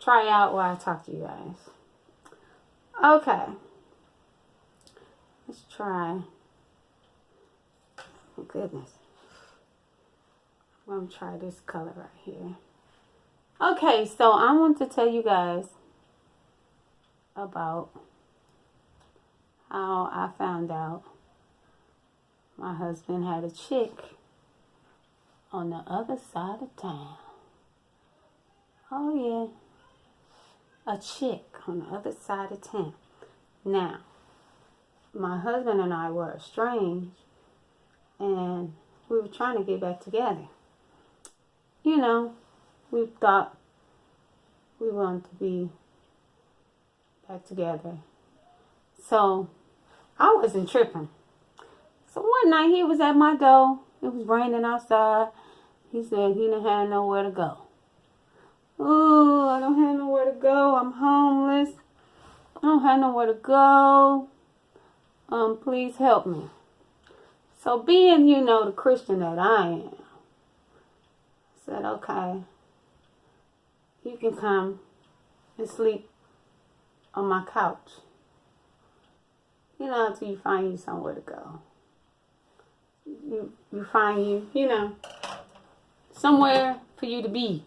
try out while I talk to you guys. Okay. Let's try. Oh, goodness. I'm going to try this color right here. Okay, so I want to tell you guys about how I found out my husband had a chick on the other side of town. Oh, yeah. A chick on the other side of town. Now, my husband and I were estranged, and we were trying to get back together. You know, we thought we wanted to be back together. So, I wasn't tripping. So, one night he was at my door. It was raining outside. He said he didn't have nowhere to go. Oh, I don't have nowhere to go. I'm homeless. I don't have nowhere to go. Please help me. So being, the Christian that I am, I said, okay, you can come and sleep on my couch. Until you find you somewhere to go. You find you, somewhere for you to be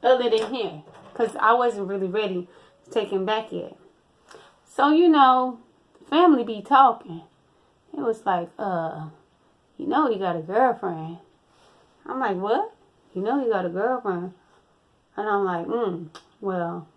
other than here. Because I wasn't really ready to take him back yet. So, family be talking. It was like, he got a girlfriend. I'm like, what? He got a girlfriend. And I'm like, well,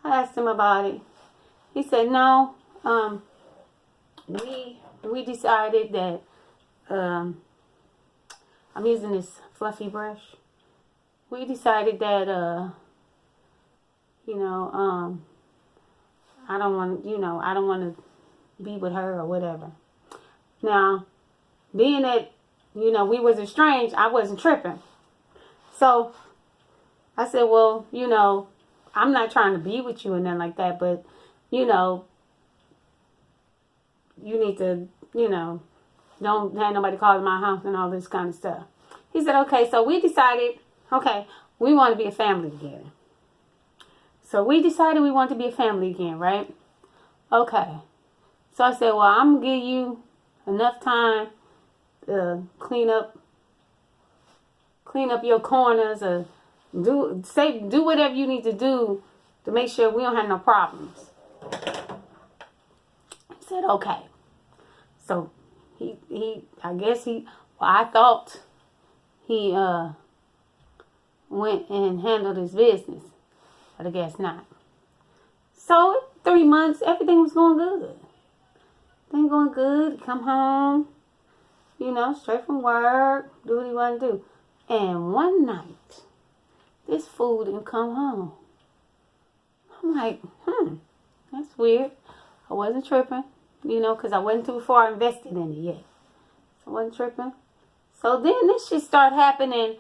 I asked him about it. He said, no, we decided that, I'm using this fluffy brush. We decided that, I don't want to be with her or whatever. Now, being that, we was estranged, I wasn't tripping. So, I said, well, I'm not trying to be with you and nothing like that, but, you need to, don't have nobody calling my house and all this kind of stuff. He said, okay, so we decided, okay, we want to be a family again. So we decided we want to be a family again, right? Okay. So I said, well, I'm going to give you enough time to clean up your corners or do whatever you need to do to make sure we don't have no problems. He said, okay. So I thought he went and handled his business, but I guess not. So 3 months, everything was going good. Everything going good. Come home, straight from work, do what he want to do. And one night, this fool didn't come home. I'm like, that's weird. I wasn't tripping, because I wasn't too far invested in it yet. So I wasn't tripping. So then this shit started happening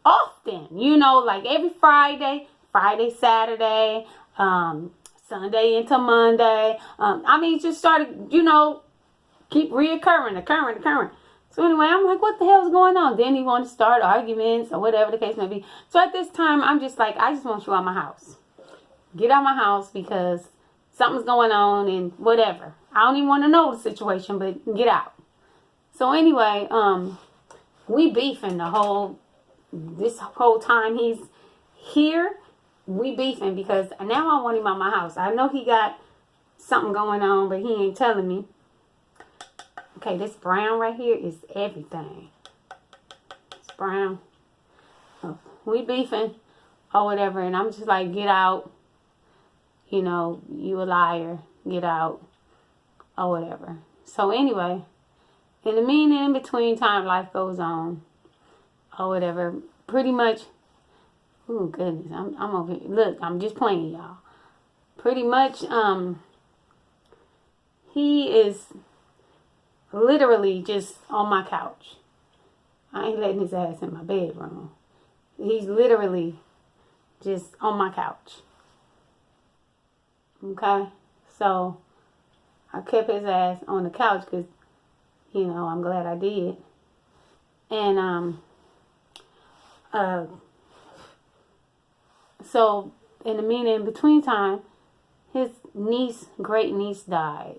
often, like every Friday, Saturday, Sunday into Monday. It just started, keep occurring. So anyway, I'm like, what the hell's going on? Then he wanted to start arguments or whatever the case may be. So at this time, I'm just like, I just want you out of my house. Get out of my house because something's going on and whatever. I don't even want to know the situation, but get out. So anyway, we beefing this whole time he's here. We beefing because now I want him out of my house. I know he got something going on, but he ain't telling me. Okay, this brown right here is everything. It's brown. So we beefing or whatever, and I'm just like, get out. You a liar. Get out. Or whatever. So anyway, in between time, life goes on. Or whatever. Pretty much. Oh goodness, I'm over here. Look, I'm just playing, y'all. Pretty much, he is literally just on my couch. I ain't letting his ass in my bedroom. He's literally just on my couch. Okay? So, I kept his ass on the couch because, I'm glad I did. And, so in the meantime, in between time, his niece, great niece, died,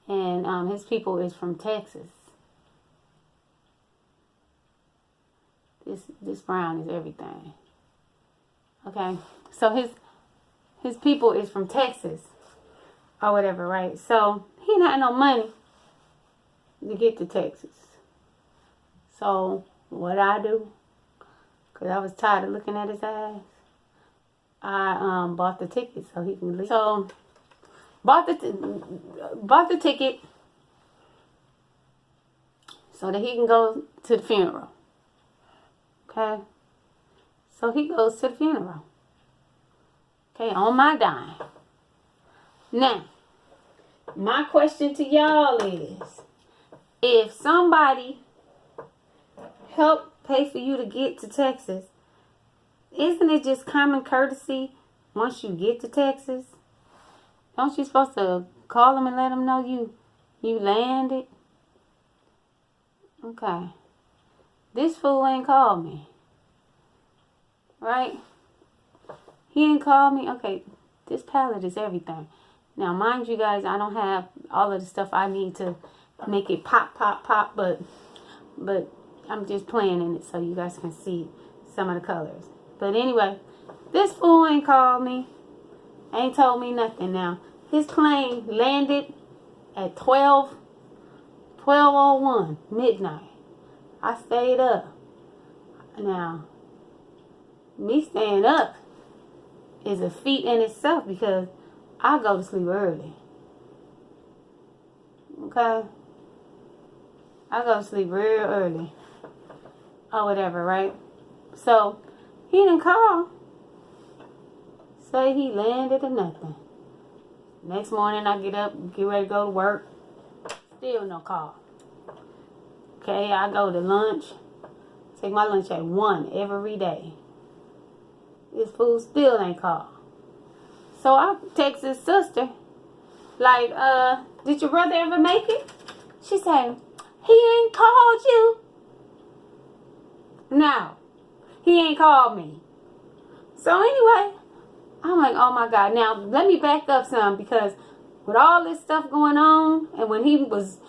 and his people is from Texas. This brown is everything. Okay, so his people is from Texas or whatever, right? So he ain't had no money to get to Texas. So what I do, cause I was tired of looking at his ass, I bought the ticket so he can leave. So bought the ticket so that he can go to the funeral. Okay, so he goes to the funeral. Okay, on my dime. Now, my question to y'all is, if somebody helped pay for you to get to Texas, isn't it just common courtesy once you get to Texas? Don't you supposed to call them and let them know you landed? Okay. This fool ain't called me. Right? He ain't called me. Okay, this palette is everything. Now, mind you guys, I don't have all of the stuff I need to make it pop, pop, pop, but I'm just playing in it so you guys can see some of the colors. But anyway, this fool ain't called me. Ain't told me nothing now. His plane landed at 12:01 midnight. I stayed up. Now, me staying up is a feat in itself because I go to sleep early. Okay? I go to sleep real early. Or whatever, right? So, he didn't call. Say he landed or nothing. Next morning I get up, get ready to go to work. Still no call. Okay, I go to lunch. Take my lunch at 1 every day. This fool still ain't called. So I text his sister, like, did your brother ever make it? She said, he ain't called you. No, he ain't called me. So anyway, I'm like, oh my God. Now, let me back up some, because with all this stuff going on, and when he was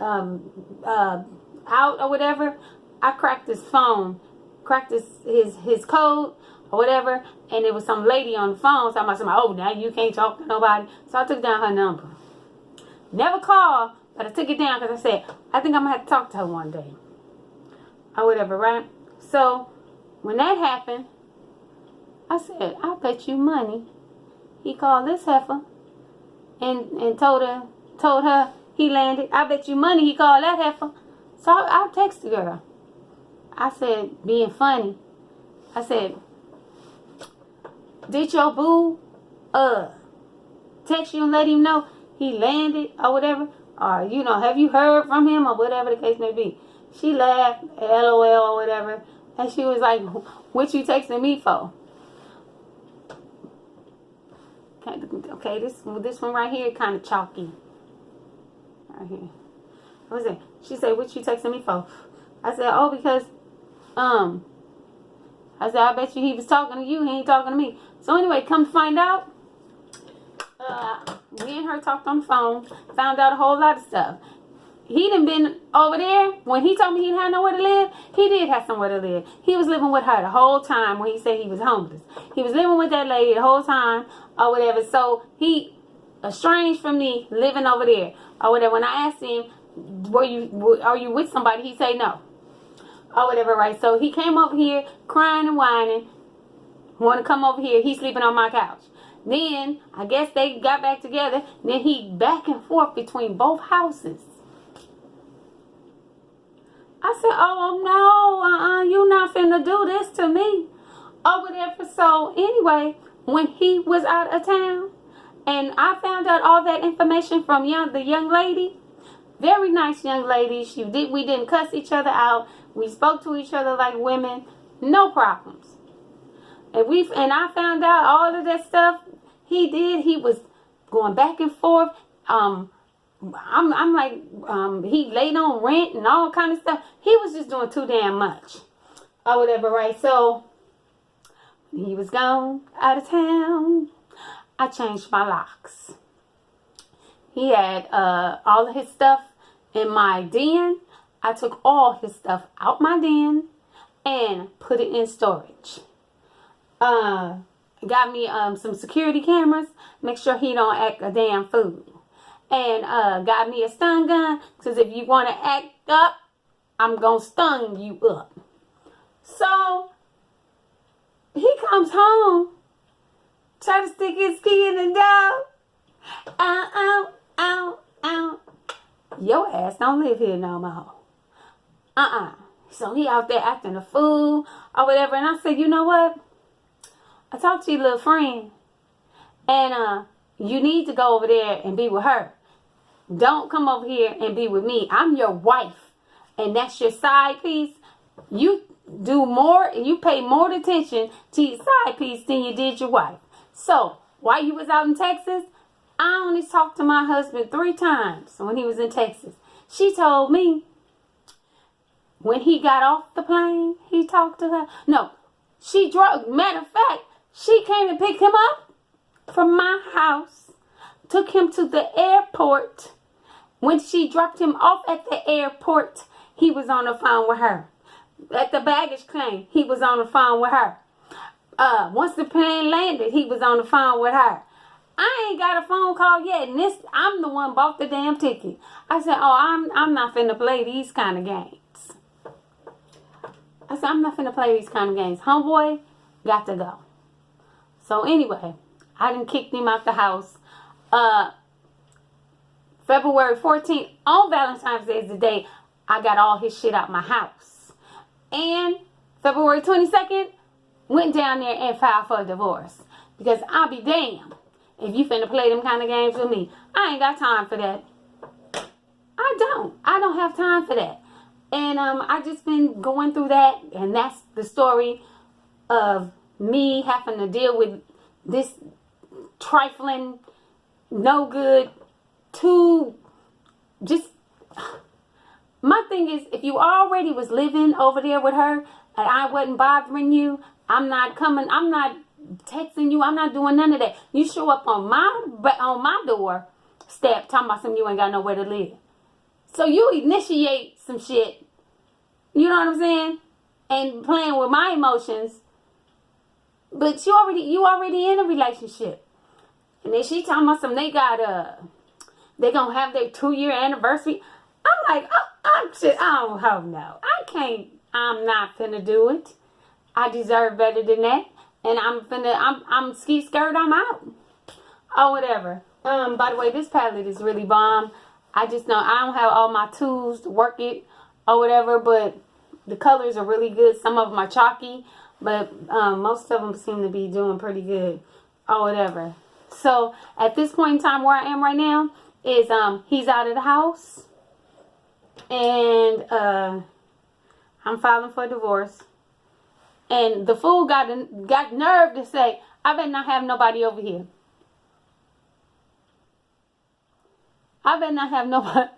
out or whatever, I cracked his phone, cracked his code or whatever, and there was some lady on the phone talking about somebody, oh, now you can't talk to nobody. So I took down her number. Never called, but I took it down because I said, I think I'm going to have to talk to her one day. Or whatever, right? So when that happened, I said, I bet you money he called this heifer and told her he landed. I bet you money he called that heifer. So I texted her. I said, being funny, I said, did your boo text you and let him know he landed or whatever? Or, you know, have you heard from him or whatever the case may be? She laughed, LOL or whatever. And she was like, what you texting me for? Okay, this one right here kind of chalky. Right here. What was it? She said, what you texting me for? I said, oh, because, I said, I bet you he was talking to you. He ain't talking to me. So anyway, come to find out, me and her talked on the phone, found out a whole lot of stuff. He done been over there. When he told me he didn't have nowhere to live, he did have somewhere to live. He was living with her the whole time when he said he was homeless. He was living with that lady the whole time or whatever. So he estranged from me living over there or whatever. When I asked him, are you with somebody? He said no. Or whatever, right? So he came over here crying and whining. Want to come over here. He's sleeping on my couch. Then, I guess they got back together. Then he back and forth between both houses. I said, oh no, you not finna do this to me. Or whatever. So anyway, when he was out of town, and I found out all that information from the young lady, very nice young lady. We didn't cuss each other out. We spoke to each other like women. No problems. And I found out all of that stuff he did. He was going back and forth. I'm like, he laid on rent and all kind of stuff. He was just doing too damn much. Or whatever, right? So He was gone out of town. I changed my locks. He had all of his stuff in my den. I took all his stuff out my den and put it in storage. Got me some security cameras. Make sure he don't act a damn fool. And got me a stun gun. Because if you want to act up, I'm going to stun you up. So, he comes home. Try to stick his key in the door. Ow, ow, ow. Your ass don't live here no more. So he out there acting a fool or whatever. And I said, you know what? I talked to your little friend. And you need to go over there and be with her. Don't come over here and be with me. I'm your wife. And that's your side piece. You do more, you pay more attention to your side piece than you did your wife. So, while you was out in Texas, I only talked to my husband 3 times when he was in Texas. She told me when he got off the plane, he talked to her. No, she drove. Matter of fact, she came and picked him up from my house, took him to the airport. When she dropped him off at the airport, he was on the phone with her. At the baggage claim, he was on the phone with her. Once the plane landed, he was on the phone with her. I ain't got a phone call yet, and I'm the one bought the damn ticket. I said, oh, I'm not finna play these kind of games. I said, I'm not finna play these kind of games. Homeboy got to go. So anyway, I done kicked him out the house. February 14th, on Valentine's Day is the day I got all his shit out my house. And February 22nd, went down there and filed for a divorce. Because I'll be damned if you finna play them kind of games with me. I ain't got time for that. I don't have time for that. And I just been going through that. And that's the story of me having to deal with this trifling, no good, my thing is, if you already was living over there with her and I wasn't bothering you, I'm not texting you, I'm not doing none of that. You show up on my door step talking about something you ain't got nowhere to live. So you initiate some shit, you know what I'm saying? And playing with my emotions. But you already in a relationship. And then she talking about something they gonna have their 2-year anniversary. I'm like, oh no. I'm not finna do it. I deserve better than that. And I'm ski skirt, I'm out. Or whatever. By the way, this palette is really bomb. I just know I don't have all my tools to work it or whatever, but the colors are really good. Some of them are chalky, but most of them seem to be doing pretty good or whatever. So at this point in time where I am right now is he's out of the house and I'm filing for a divorce. And the fool got nerve to say, I better not have nobody over here. I better not have nobody.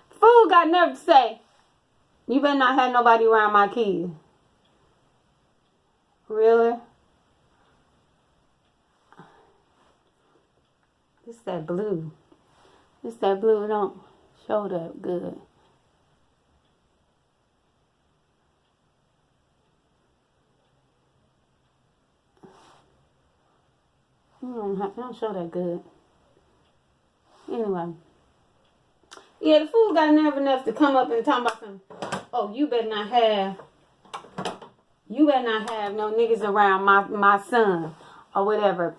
The fool got nerve to say, you better not have nobody around my kids. Really? It's that blue. It's that blue. It don't show that good. It don't show that good. Anyway. Yeah, the fool got nerve enough to come up and talk about some, oh, you better not have no niggas around my son or whatever.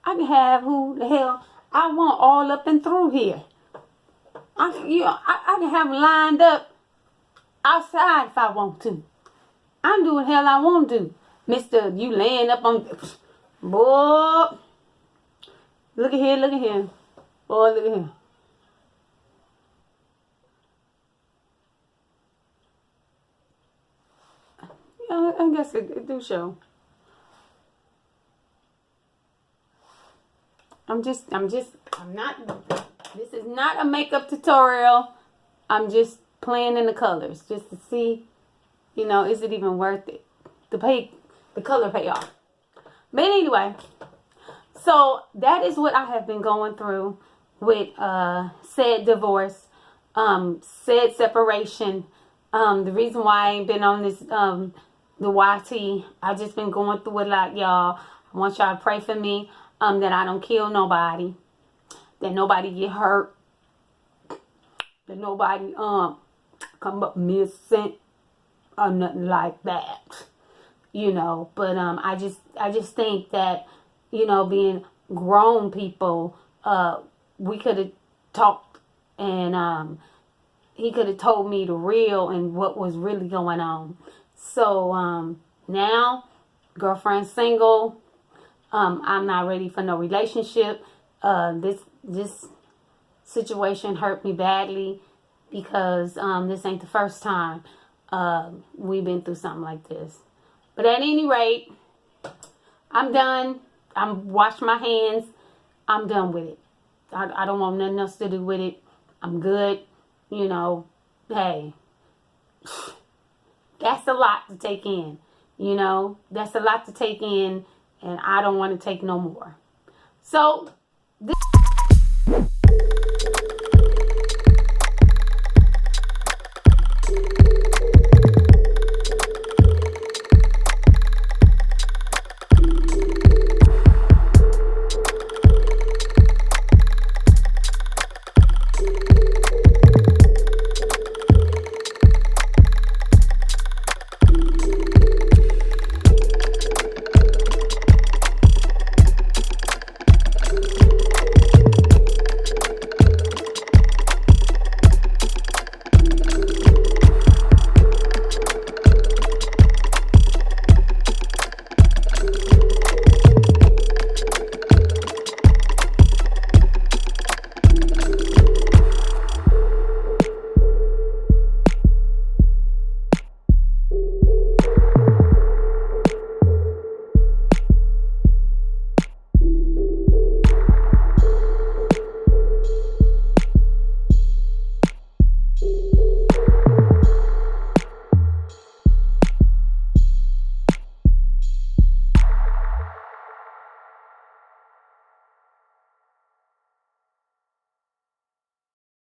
I can have who the hell I want all up and through here. I can have them lined up outside if I want to. I'm doing hell I want to. Mr. You laying up on... Boy. Look at here. Boy, look at here. Yeah, I guess it do show. This is not a makeup tutorial. I'm just playing in the colors just to see, is it even worth it? To pay The color pay off. But anyway, so that is what I have been going through with said divorce, said separation. The reason why I ain't been on this the YT, I just been going through it like y'all. I want y'all to pray for me, that I don't kill nobody, that nobody get hurt, that nobody come up missing or nothing like that. You know, but I just think that, you know, being grown people, we could have talked, and he could have told me the real and what was really going on. So now, girlfriend single. I'm not ready for no relationship. This situation hurt me badly because this ain't the first time we've been through something like this. But at any rate, I'm done. I'm washing my hands. I'm done with it. I don't want nothing else to do with it. I'm good. You know, hey, that's a lot to take in. You know, that's a lot to take in, and I don't want to take no more. So, this